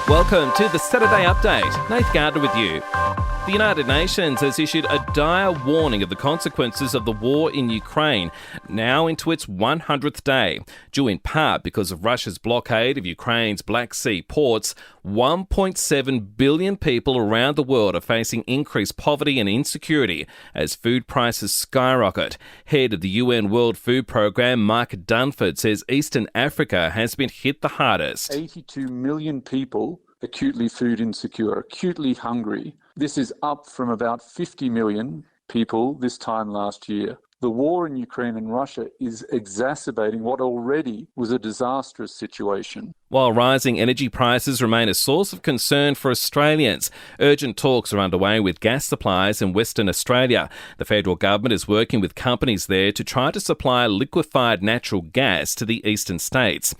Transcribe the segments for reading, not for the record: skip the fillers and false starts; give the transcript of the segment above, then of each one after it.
Welcome to the Saturday Update. Nath Gardner with you. The United Nations has issued a dire warning of the consequences of the war in Ukraine, now into its 100th day. Due in part because of Russia's blockade of Ukraine's Black Sea ports, 1.7 billion people around the world are facing increased poverty and insecurity as food prices skyrocket. Head of the UN World Food Programme, Mark Dunford, says Eastern Africa has been hit the hardest. 82 million people acutely food insecure, acutely hungry. This is up from about 50 million people this time last year. The war in Ukraine and Russia is exacerbating what already was a disastrous situation. While rising energy prices remain a source of concern for Australians, urgent talks are underway with gas suppliers in Western Australia. The federal government is working with companies there to try to supply liquefied natural gas to the eastern states.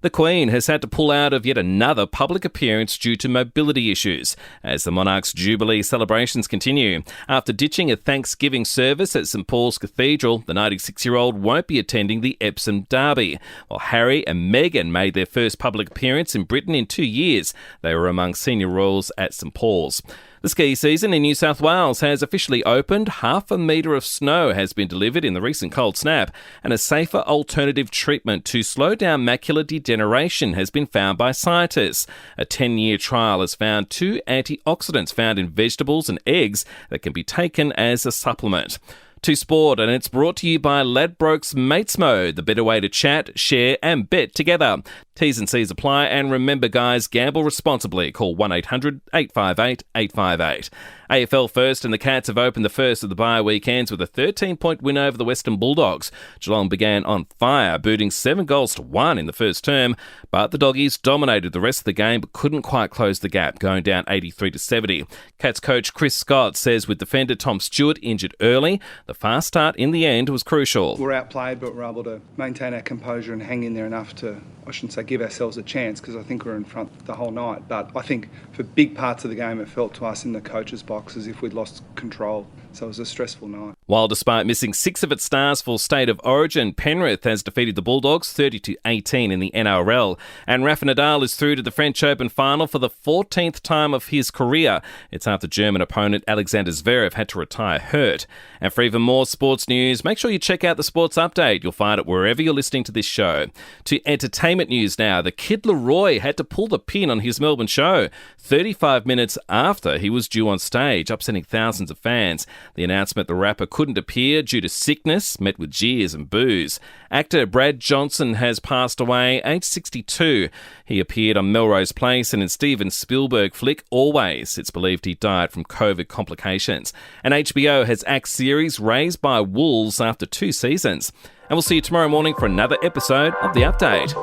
The Queen has had to pull out of yet another public appearance due to mobility issues as the monarch's jubilee celebrations continue. After ditching a Thanksgiving service at St Paul's Cathedral, the 96-year-old won't be attending the Epsom Derby. While Harry and Meghan made their first public appearance in Britain in 2 years, they were among senior royals at St Paul's. The ski season in New South Wales has officially opened. 1/2 metre of snow has been delivered in the recent cold snap, and a safer alternative treatment to slow down macular degeneration has been found by scientists. A 10-year trial has found 2 antioxidants found in vegetables and eggs that can be taken as a supplement. To sport, and it's brought to you by Ladbrokes Mates Mode, the better way to chat, share and bet together. T's and C's apply, and remember guys, gamble responsibly. Call 1-800-858-858. AFL first, and the Cats have opened the first of the bye weekends with a 13-point win over the Western Bulldogs. Geelong began on fire, booting 7-1 in the first term, but the Doggies dominated the rest of the game but couldn't quite close the gap, going down 83-70. Cats coach Chris Scott says with defender Tom Stewart injured early, the fast start in the end was crucial. We're outplayed, but we're able to maintain our composure and hang in there enough to, I shouldn't say give ourselves a chance, because I think we're in front the whole night. But I think for big parts of the game, it felt to us in the coach's box as if we'd lost control. So it was a stressful night. While despite missing 6 of its stars for State of Origin, Penrith has defeated the Bulldogs 30-18 in the NRL. And Rafa Nadal is through to the French Open final for the 14th time of his career. It's after German opponent Alexander Zverev had to retire hurt. And for even more sports news, make sure you check out the Sports Update. You'll find it wherever you're listening to this show. To entertainment news now, the Kid Laroi had to pull the pin on his Melbourne show 35 minutes after he was due on stage, upsetting thousands of fans. The announcement the rapper couldn't appear due to sickness met with jeers and boos. Actor Brad Johnson has passed away, aged 62. He appeared on Melrose Place and in Steven Spielberg flick Always. It's believed he died from COVID complications. And HBO has axed series Raised by Wolves after 2 seasons. And we'll see you tomorrow morning for another episode of The Update.